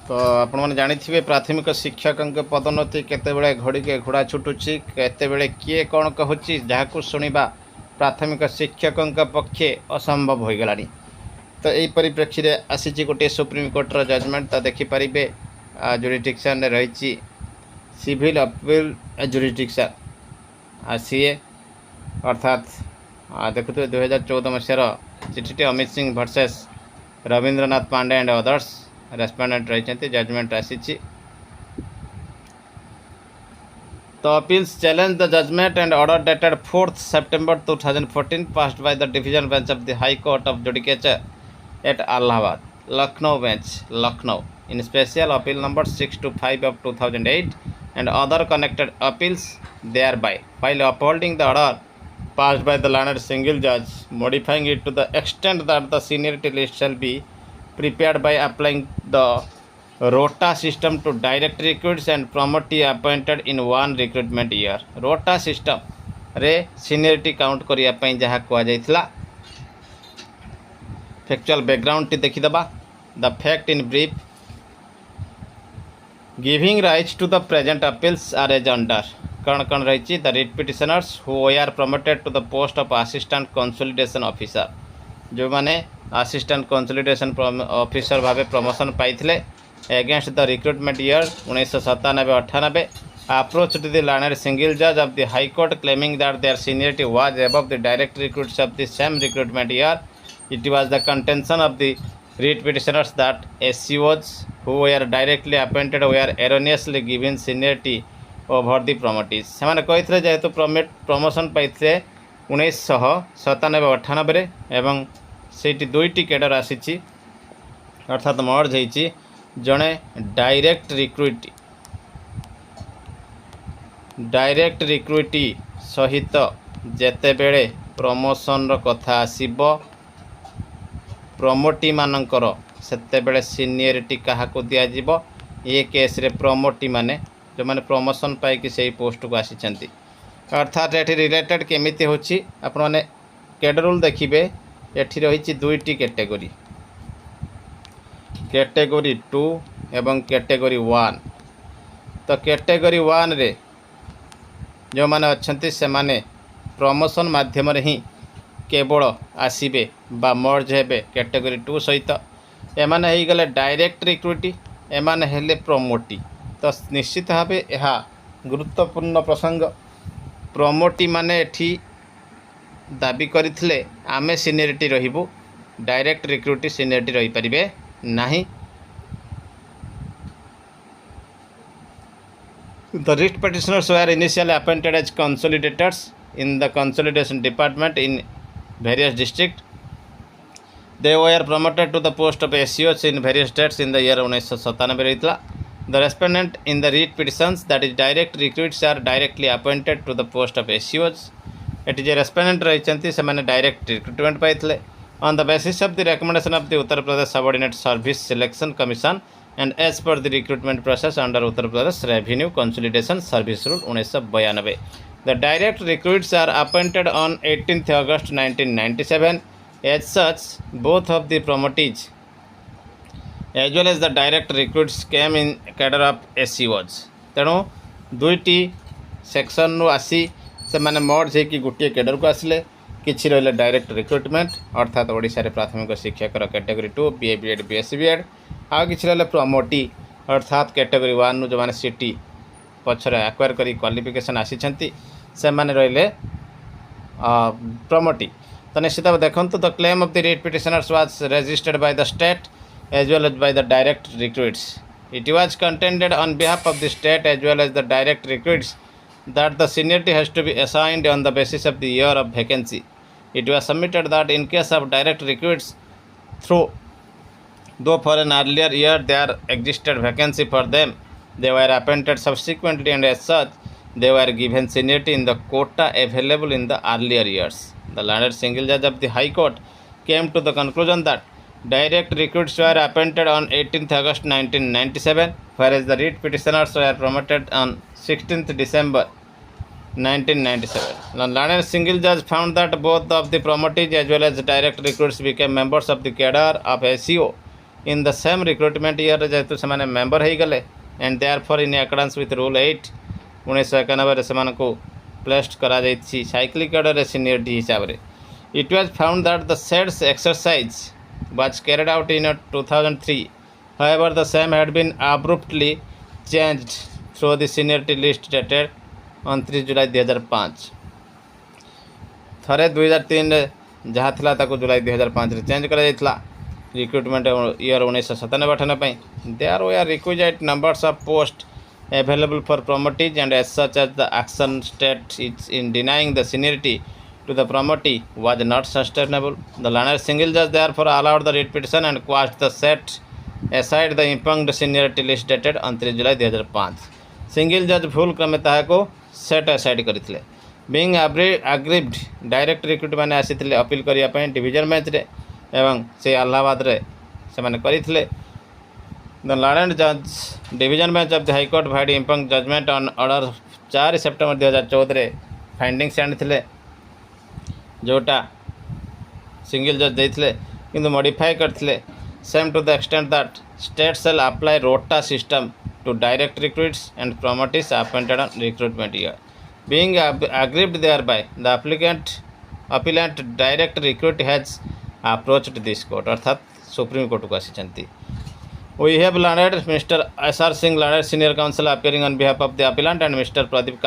तो आपण मैंने जानी प्राथमिक शिक्षक पदोन्नति केतेबेले घड़ी के घोड़ा छुटुची केतेबेले किए कौन कहूँ जहाँ शुणा प्राथमिक शिक्षक पक्षे असंभव हो गलानी। तो यही परिप्रेक्षी में आसी गोटे सुप्रीमकोर्टर जजमेंट तो देखिपारे जुरिडिक्शन रही सिविल अपील जुरिडिक्शन सीए अर्थात देखुए 2014 मसीहार चिठी Amit Singh versus Rabindranath Pandey and others respondent रही जजमेंट आसी। The appeals challenge the judgment and order dated 4th September 2014 passed by the Division Bench of the High Court of Judicature at Allahabad, Lucknow Bench, Lucknow, in special appeal number 625 of 2008 and other connected appeals thereby, while upholding the order passed by the learned single judge, modifying it to the extent that the seniority list shall be prepared by applying the rota system to direct recruits and promotee appointed in one recruitment year. Rota system रे seniority count करने जहाँ कहुला factual background टी देखीदबा। The fact in brief giving rights to the present appeals are as under कौन कौन रही the writ petitioners who are promoted to the post of assistant consolidation officer जो माने असिस्टेंट कंसोलिडेशन ऑफिसर भाव promotion पाई against the recruitment year 1997-98 approached the learned single judge of the High Court claiming that their seniority was above the direct recruits of the same recruitment year. It was the contention of the writ petitioners that SCOs who were directly appointed were erroneously given seniority over the promotees. ସେମାନେ କହିଥିଲେ ଯେହେତୁ promotion ପାଇଥିଲେ 1997-98 ଏବଂ ସେଇଠି ଦୁଇଟି କେଡର ଆସିଛି ଅର୍ଥାତ୍ merge ହେଇଛି जड़े डायरेक्ट रिक्रुटी सहित जेतेबेले प्रमोशन कथा आसीबो प्रमोटी मानकर सेतेबेले सीनियरिटी क्या दिज्व ये केस रे प्रमोटी माने जो माने प्रमोशन पाई से पोस्ट को आसी अर्थात ये रिलेटेड केमिति होछि आपण माने कैडरूल देखिबे एठी रही दुईटी कैटेगरी कैटेगरी 2 एवं कैटेगरी 1। तो कैटेगरी 1 रे जो माने अच्छंती से माने प्रमोशन माध्यम रे ही केवल आसीबे बा मर्ज हेबे कैटेगरी 2 सहित एमाने ही गले डायरेक्ट रिक्रुटी एमाने हेले प्रमोटी। तो निश्चित भाव यह गुरुत्वपूर्ण प्रसंग प्रमोटी माने एठी दाबी करथिले आमे सीनियरिटी रहिबु डायरेक्ट रिक्रुटी सीनियरिटी रही परिबे नहीं। The writ petitioners were initially appointed as consolidators in the consolidation department in various districts. They were promoted to the post of SCOs in various states in the year 1997 The respondent in the writ petitions, that is direct recruits, are directly appointed to the post of SCOs. It is a respondent रही से मैंने direct recruitment pi on the basis of the recommendation of the Uttar Pradesh Subordinate Service Selection Commission and as per the recruitment process under Uttar Pradesh Revenue Consolidation Service Rule 1992. The direct recruits are appointed on 18th August 1997. As such, both of the promotees as well as the direct recruits came in cadre of SCOs. तेणु दुईटी section रू आसी से माने मर्ज होकर गोटे cadre को आसिले किछि रहिले डायरेक्ट रिक्रुटमेंट अर्थात ओडिशा रे प्राथमिक शिक्षक category 2 BA BEd BSc BEd आ किछि रहिले प्रमोटी अर्थात कैटेगरी 1 नु जो माने सिटी पछरे एक्वायर करी क्वालिफिकेशन आसी से माने रहिले प्रमोटी। तो निश्चित भाव देखंतु the claim of the writ petitioners was registered by the state as well as by the direct recruits. It was contended on behalf of the state as well as the direct recruits that the seniority has to be assigned on the basis of the year of vacancy. It was submitted that in case of direct recruits, though for an earlier year there existed vacancy for them, they were appointed subsequently and as such they were given seniority in the quota available in the earlier years. The learned single judge of the High Court came to the conclusion that direct recruits were appointed on 18th August 1997, whereas the writ petitioners were promoted on 16th December 1997. The learned single judge found that both of the promotees as well as direct recruits became members of the cadre of SCO in the same recruitment year जेहेतु से member हो गले and therefore in accordance with rule 8 1991 से placed करा जाइछि cyclic order seniority हिसाब रे. It was found that the said exercise was carried out in 2003. However, the same had been abruptly changed through the seniority list dated 29 जुलाई 2005. थरे 2003 जहाँ थिला ताको जुलाई 2005 रे चेंज करा जाइतला recruitment year 1997-98 there were requisite numbers of post available for promotees and as such as the action state is in denying the seniority to the promotee was not sustainable. The learned single judge therefore allowed the writ petition and quashed the set aside the impugned seniority list dated 29 July 2005. Single जज भूल क्रमे ताहाको set aside करथिले. Being aggrieved direct recruit माने आसीथिले appeal करिया पय division bench रे एवं से इलाहाबाद रे से माने करिथिले. The learned judge division bench of the High Court had impugned judgment on order 4 September 2014 रे फाइंडिंग्स आनिथिले जोटा सिंगल जज देथिले किंतु मॉडिफाई करथिले same to the extent that state shall apply rota system to direct recruits and promotees appointed on recruitment year. Being aggrieved thereby, the appellant direct recruit has approached this court अर्थात supreme court को आसी. We have learned Mr. S.R. Singh, learned senior counsel appearing on behalf of the appellant, and Mr. Pradeep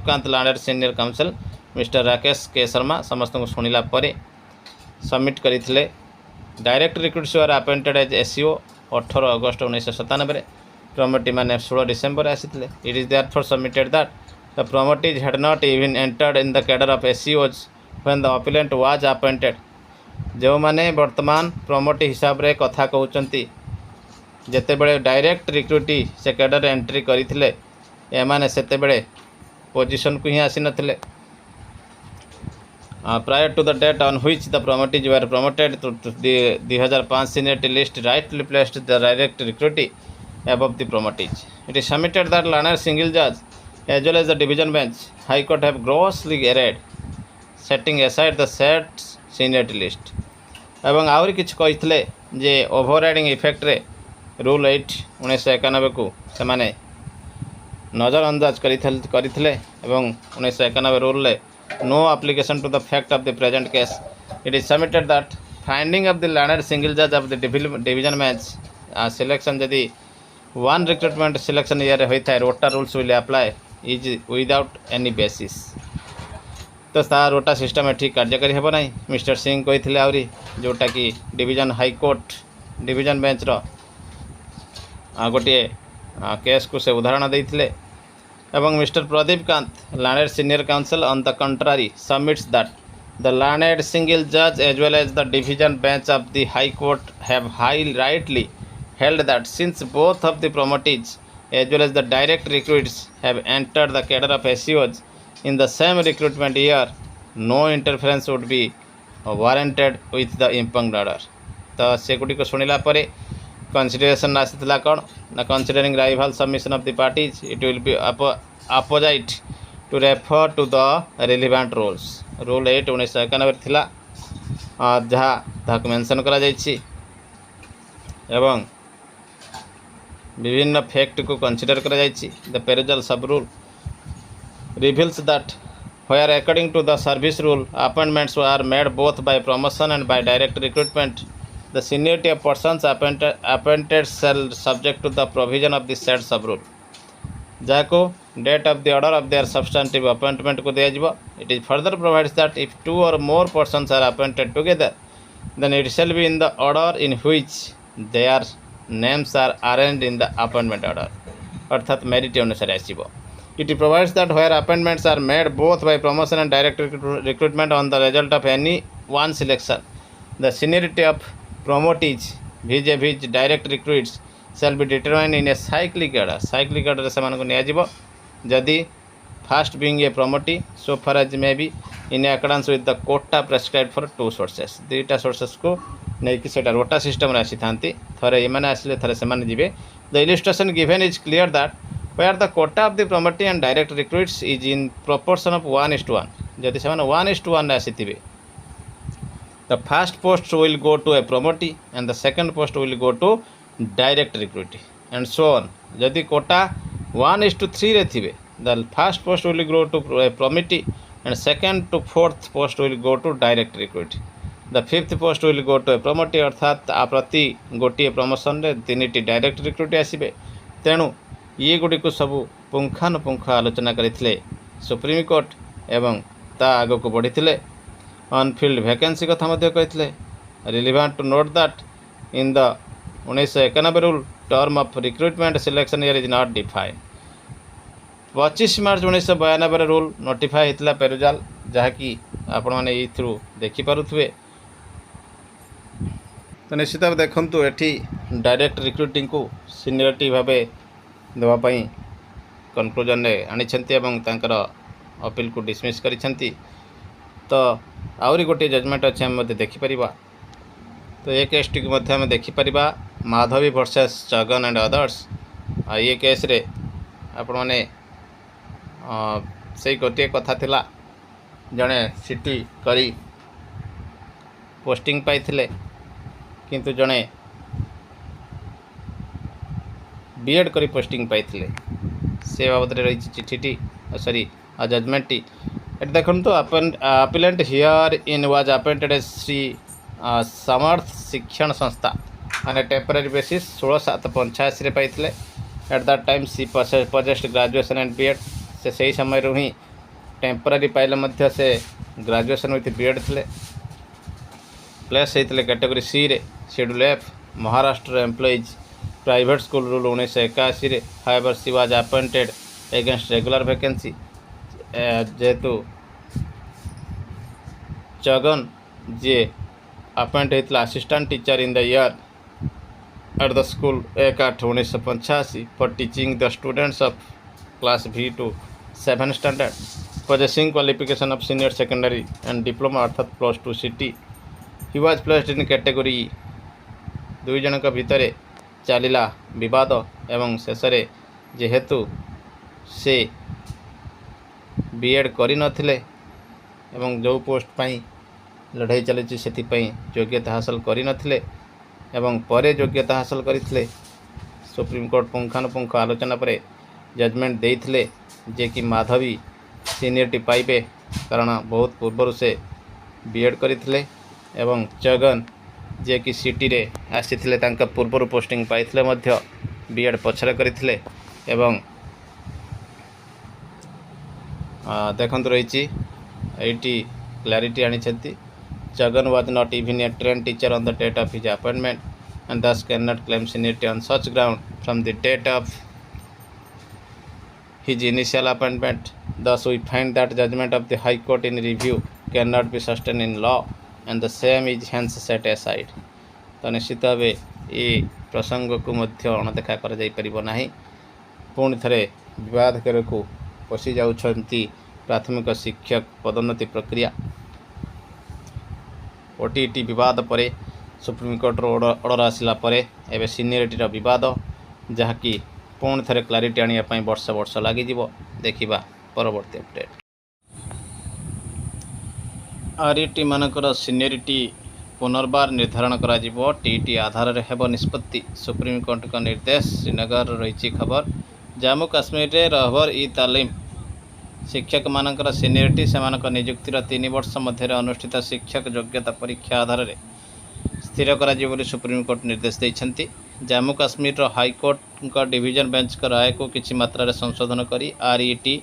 Kant, learned senior counsel, Mr. Rakesh K. Sharma समस्त को सुनिला परे submit करिथिले. Direct recruits were appointed as SEO 18 अगस्त 1997 promotee माने 16 December आसीथिले. It is therefore submitted that the promotees had not even entered in the cadre of SEOs when the appellant was appointed. जो माने वर्तमान प्रमोटी हिसाब रे कथा कहउचंती जेते बेले डायरेक्ट रिक्रुटी से कैडर एंट्री करिथिले ए माने सेते बेले पोजीशन को ही आसी नथिले. Prior to the date on which the promotees were promoted to 2005 seniority list rightly placed the direct recruitee above the promotees. It is submitted that learned single judge as well as the division bench High Court have grossly erred setting aside the set seniority list. एवं आउरी किछ कहिथिले जे overriding effect रे rule 8 1991 को से माने नजरअंदाज करिथिले एवं 1991 rule ले no application to the fact of the present case. It is submitted that finding of the learned single जज of the division bench selection जदि वन रिक्रुटमेंट सिलेक्शन ईयर होता है rota rules will apply is without any basis. तो ता रोटा system एठी कार्यकारी हेबो नाही. मिस्टर सिंह कहिथिले आउरी जोटा कि division high court division bench रो गोटे केस को से उदाहरण देथिले. एवं mister Pradeep Kant learned senior counsel on the contrary submits that the learned single जज as well as the division bench of the high court have high rightly held that since both of the promotees as well as the direct recruits have entered the cadre of SEOs in the same recruitment year, no interference would be warranted with the impugned order. तो से गुडी को सुनिला परे consideration आसीतला कोन ना considering rival submission of the parties it will be apposite to refer to the relevant rules. Rule 8 1991 थिला जहाँ ताक मेंशन करा जायछि एवं विभिन्न फैक्ट को कंसीडर करा जायछि. The perusal sub rule reveals that where according to the service rule appointments are made both by promotion and by direct recruitment the seniority of persons appointed shall subject to the provision of the said sub rule जाको date of the order of their substantive appointment को दिया जिवो. It is further provides that if two or more persons are appointed together then it shall be in the order in which their names are arranged in the appointment order अर्थात merit अनुसार आसीबो. It provides that where appointments are made both by promotion and direct recruitment on the result of any one selection, the seniority of promotees vis-a-vis direct recruits shall be determined in a cyclic order. cyclic order से मान को निया जिवो जदि first being a promotee so far as may be in accordance with the quota prescribed for two sources. दुईटा sources को नहीं कि सेटा रोटा सिस्टम आसी थांती थरे एमाने आसिले थरे सेमाने जिवे. The illustration given is clear that where the quota of the promoting and direct recruits is in proportion of 1:1 जदि सेमाने 1:1 आसीथिबे The first post will go to a promotee and the second post will go to direct recruit and so on. जदि कोटा 1:3 रे थिबे, the first post will go to a promotee and second to fourth post will go to direct recruit. The fifth post will go to a promotee अर्थात प्रति गोटे promotion रे 3टी direct recruit आसीबे. तेणु ये गुड़ी को सबू पुंखानुपुंख आलोचना करते सुप्रीम कोर्ट एवं ता आग को बढ़ी अनफिल्ड वैकेंसी कथा कहते. Relevant to note that in the 1991 rule term of recruitment selection year is not defined. 25 March 1992 rule notify होता पेरुजाल जहाँकि आपण मैंने थ्रू देखिपे. तो निश्चित भाव देखु ये डायरेक्ट रिक्रुटिंग को सीनियरिटी भाव देवाई कनक्लूजन ने आनी अपील को डिसमिस करिसेंती. तो आउरी गोटे जजमेंट अच्छे आम देखिपर. तो ये केस टी आम देखिपर Madhavi versus Jagan and others. ये केस रे आपण मैंने से गोटे कथा थिला जड़े सीटी करी पोस्टिंग पाइथिले किंतु जड़े बीएड करी पोस्टिंग पाइथिले से बाबद रही चिठीटी सॉरी जजमेंट टी. देखो तो appellant here in was appointed as Shri Samarth Shikshan Sanstha on a temporary basis 16/7/85 रे पाइथिले. At that time she possessed graduation and BEd. से सही समय रू ही टेम्पररी पाइले मध्य से ग्रेजुएशन विथ बीएड थिले. प्लेस होते कैटेगरी सी रे schedule F Maharashtra employees private school rule 1981 रे. However she was appointed against regular vacancy. जेहेतु जगन जी अपॉइंट होता assistant teacher in the year at the school 1/8/1985 for teaching the students of class V to 7 standard possessing qualification of senior secondary and diploma अर्थात +2 CT. He was placed in category. दुई जनक भितर चलला विवाद एवं शेष जेहेतु से बीएड करि नथिले एवं जो पोस्ट पाई लड़ाई चली से योग्यता हासिल करि नथिले एवं परे योग्यता हासिल करथिले. सुप्रीम कोर्ट पुंखानुपुंख आलोचना पर जजमेंट देइथिले जे कि माधवी सीनियरिटी पाइबे कारण बहुत पूर्व से बीएड करथिले एवं जगन जे कि सिटी रे आसीथिले तांका पूर्व पोस्टिंग पाइथिले मध्य बीएड पछरे करथिले. एवं देखंत रही एटी क्लैरिटी आनी. Jagan was not even a train teacher on the date of his appointment and thus can not claim seniority on such ground from the date of his initial appointment. Thus we find that judgment of the High Court in review cannot be sustained in law and the same is hence set aside. तो निश्चित भाव ये प्रसंग को मध्य अणदेखा कर जाई परिबो नाही. पुणी थरे विवाद को पशि जाउछंती प्राथमिक शिक्षक पदोन्नति प्रक्रिया. ओटीटी विवाद पर सुप्रीम कोर्टर ऑर्डर आसला परे एबे सीनियरिटीर विवाद जहाँकि पुणी थे क्लारिटी आने वर्ष वर्ष लगे देखा परवर्ती अपडेट. आरईटी मानकर सीनियरिटी पुनर्बार निर्धारण करा जिवो. टीटी आधार रे हेबो निष्पत्ति. सुप्रीम कोर्ट का निर्देश. श्रीनगर रही खबर. जम्मू काश्मीर रे रहबर ई तालीम शिक्षक मानकर सीनियरिटी से नियुक्तिर 3 वर्ष मध्य अनुष्ठित शिक्षक योग्यता परीक्षा आधार रे स्थिर करा जिवो बोली सुप्रीम कोर्ट निर्देश देइछंती. Jammu Kashmir high court division bench का राय को किसी मात्रा संशोधन करी आरईटी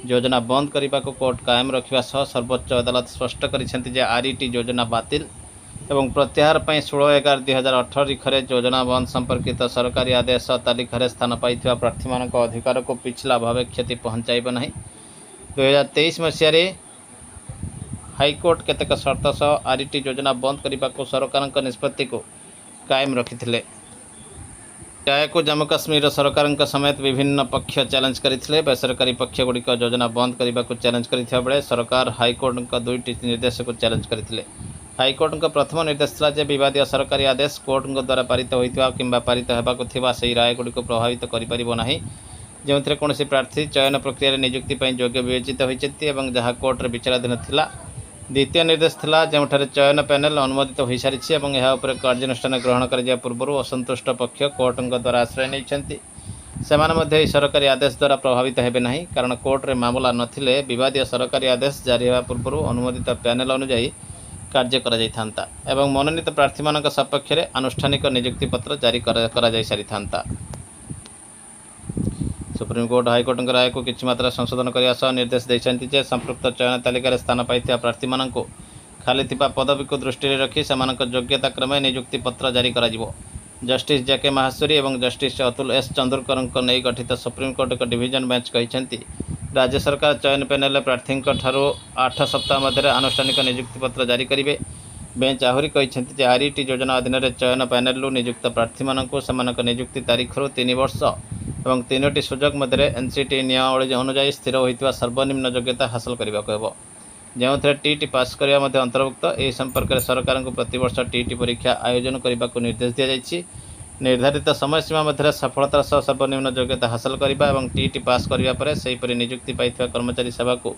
योजना बंद करने को कोर्ट कायम रखा सह सर्वोच्च अदालत स्पष्ट कर आरईटी योजना बातिल एवं प्रत्याहार पर 16/11/2018 तारीखरे योजना बंद संपर्कित सरकारी आदेश तालिकार स्थान पाई प्रार्थी मान अधिकार को पिछला भाव क्षति पहुँचाइब नहीं. 2023 मसीह हाईकोर्ट केतेक शर्त सह आरईटी योजना बंद करने को सरकार निष्पत्ति को कायम रखिथिले. राय को जम्मू काश्मीर सरकार समेत विभिन्न पक्ष चैलेंज करते. बेसरकारी पक्ष गुड़िक योजना बंद करने को चैलेंज करथिबा बेले सरकार हाईकोर्ट का 2टी निर्देश को चैलेंज करते. हाईकोर्ट का प्रथम निर्देश था विवादीय सरकारी आदेश कोर्ट द्वारा पारित होता किंबा पारित होगा से राय गुड़िक प्रभावित करें जो कौन प्रार्थी चयन प्रक्रिया नियुक्ति योग्य विवेचित होती जहाँ कोर्ट विचाराधीन थिला द्वितीय निर्देश थिला जेउठारे चयन पैनल अनुमोदित हो सारी और यह कार्यानुष्ठान ग्रहण कर पूर्व असंतुष्ट पक्ष कोर्टों द्वारा आश्रय नहीं से सरकारी आदेश द्वारा प्रभावित हेबे नहीं कारण कोर्टे मामला नथिले विवादीय सरकारी आदेश जारी होगा पूर्व अनुमोदित पैनल अनुजाई कार्य करा एवं मनोनीत प्रार्थी मान सपक्ष में आनुष्ठानिक नियुक्ति पत्र जारी करा सारी था। सुप्रीमकोर्ट हाइकोर्ट राय को किसी मात्रा संशोधन करने सह निर्देश देते संपृक्त चयन तालिकार स्थान पाई प्रार्थी मान खाली पदवी को दृष्टि रखी से योग्यता क्रमे नियुक्ति पत्र जारी करा जस्टिस जेके माहेश्वरी और जस्टिस अतुल एस चंद्रकर नहीं गठित सुप्रीमकोर्ट एक डिविजन बेंच कहते राज्य सरकार चयन पैनल प्रार्थी 8 सप्ताह मध्य आनुष्ठानिक नियुक्ति पत्र जारी करेंगे। बेंच आहरी कहते आरईटी योजना अधीन चयन पैनल नियुक्त प्रार्थी मानक नियुक्ति तारीख 3 वर्ष और 3टी सुजोग मध्य एनसीटी नियमावली अनुजाई स्थिर होता सर्वनिम्न योग्यता हासिल करने को जो टीटी पास करने अंतर्भुक्त यह संपर्क में सरकार को प्रतिवर्ष टीटी परीक्षा आयोजन करने को निर्देश दी जाएगी। निर्धारित समय सीमा मध्य सफलतार सह सर्वनिम्न योग्यता हासिल करने और टीटी पास करने से नियुक्ति पाई कर्मचारी सेवा को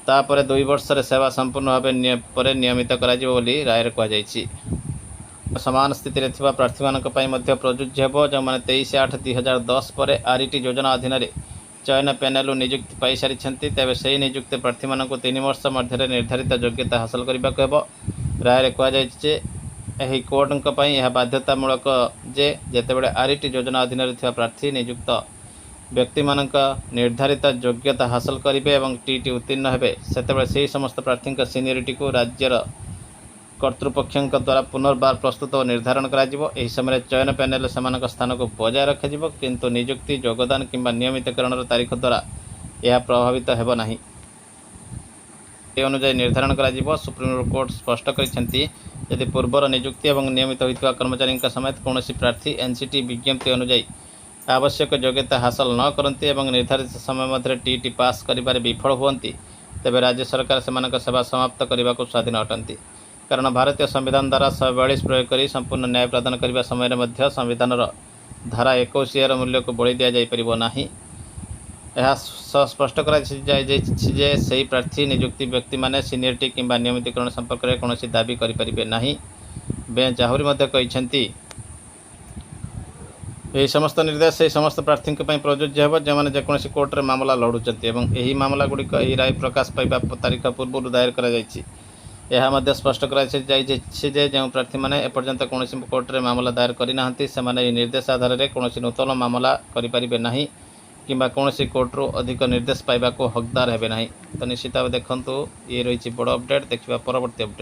तापर 2 वर्ष सेवा संपूर्ण भाव नियमित कर राय कहुई। समान स्थिति में प्रार्थी मान प्रযোज्य हो जो मैंने 23/8/2010 पर आरईटी योजना अधीन चयन पैनल नियुक्ति पाई सारी तेज से नियुक्त प्रार्थी मान 3 वर्ष मध्य निर्धारित योग्यता हासिल करने को राय कहुई। यही कोर्टों यह बाध्यतामूलक जे जेतेबेले आरईटी योजना अधीन प्रार्थी नियुक्त व्यक्ति मानक निर्धारित योग्यता हासिल करेंगे और टीटी उत्तीर्ण हेबे सेतेबेले से समस्त प्रार्थी सीनियरिटी को राज्यर कर्तृपक्ष द्वारा पुनर्बार प्रस्तुत और निर्धारण कर समय चयन पैनल से स्थान को बजाय रखा किंतु नियुक्ति योगदान किंबा नियमितकरण तारीख द्वारा यह प्रभावित हेब नहीं अनुजाई निर्धारण कर सुप्रीमकोर्ट स्पष्ट करछंती यदि पूर्वर नियुक्ति और नियमित होता कर्मचारी समेत कौन प्रार्थी एनसीटी विज्ञप्ति अनुजाई आवश्यक योग्यता हासिल न करती और निर्धारित समय मध्य टीटी पास कर विफल हुंती तेबे राज्य सरकार से सेवा समाप्त करने को स्वाधीन अटंती कारण भारतीय संविधान द्वारा 142 प्रयोग कर संपूर्ण न्याय प्रदान करने समय संविधान धारा 21 मूल्य को बलि दि जापर यह स्पष्ट कर प्रार्थी नियुक्ति व्यक्ति माने सीनियरिटी किंबा नियमितकरण संपर्क में कौन दाबी करें ना। बेंच आहरी कहते यही समस्त निर्देश से समस्त प्रार्थी प्रযোज्य हो जो मैंने जेकोसी कोर्टे मामला लड़ुंट यही मामला गुड़िक यही राय प्रकाश पाइबा तारीख पूर्व दायर कर स्पष्ट कर जो प्रार्थी मैंने एपर्यंत कौन कोर्टे मामला दायर करना से निर्देश आधार में कौन नूतन मामला करें ना कि कौन कोर्टरू अधिक निर्देश पाइबा को हकदार हेबे नहीं। तो निश्चित भाव देखूँ ये रही बड़ अपडेट देखा परवर्ती अपडेट।